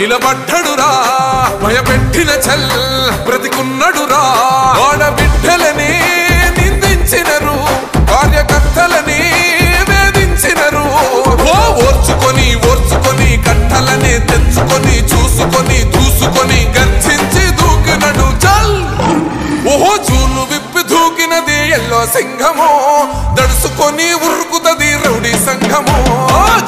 నిలబడ్డడురా భయపెట్టిన చల్ బ్రతికున్నడురా ఆడబిడ్డలని నిందించినరు కార్యకర్తలని వేధించినరు ఓర్చుకొని ఓర్చుకొని కట్టలనే తెచ్చుకొని చూసుకొని దూసుకొని గర్జించి దూకినడు చల్ ఓహో చూలు విప్పి దూకినది ఎల్లో సింహము దడుసుకొని ఉరుకుతది రౌడీ సంఘము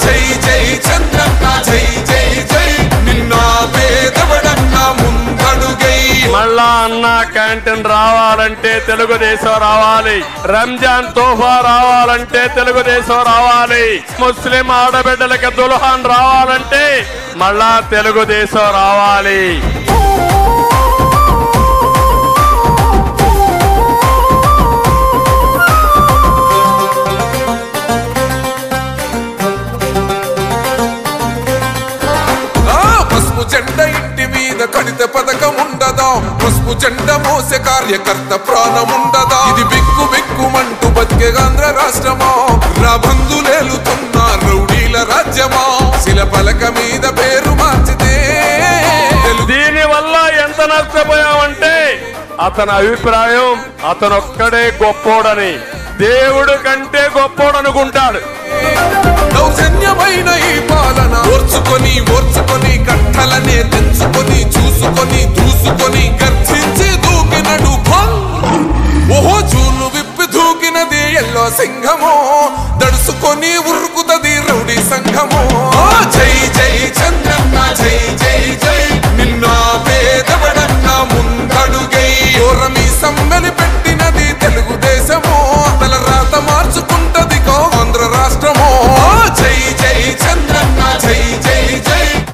జై జై చంద్రన్న జై జై జై నిన్న పేదవడన్న ముందడుగై మళ్ళా అన్న క్యాంటీన్ రావాలంటే తెలుగుదేశం రావాలి రంజాన్ తోఫా రావాలంటే తెలుగుదేశం రావాలి ముస్లిం ఆడబిడ్డలకి దుల్హాన్ రావాలంటే మళ్ళా తెలుగుదేశం రావాలి జెండ ఇంటి మీద కడిత పథకం ఉండదా పసుపు జెండ మోసే కార్యకర్త ప్రాణం ఉండదా ఇది బిక్కు బిక్కుమంటూ బతికే ఆంధ్ర రాష్ట్రమా నా బంధులేలుతున్న రౌడీల రాజ్యమా శిల పలక మీద పేరు మార్చితే దీని వల్ల ఎంత నష్టపోయామంటే అతని అభిప్రాయం అతనొక్కడే గొప్పోడని దేవుడు కంటే గొప్పోడనుకుంటాడు దౌర్జన్యమైన ఈ పాలన ఓర్చుకొని ఓర్చుకొని కట్టలనే తెచ్చుకొని చూసుకొని దూసుకొని గర్జించి దూకినడు ఓహో చూలు విప్పి దూకినది ఎల్లో సింహము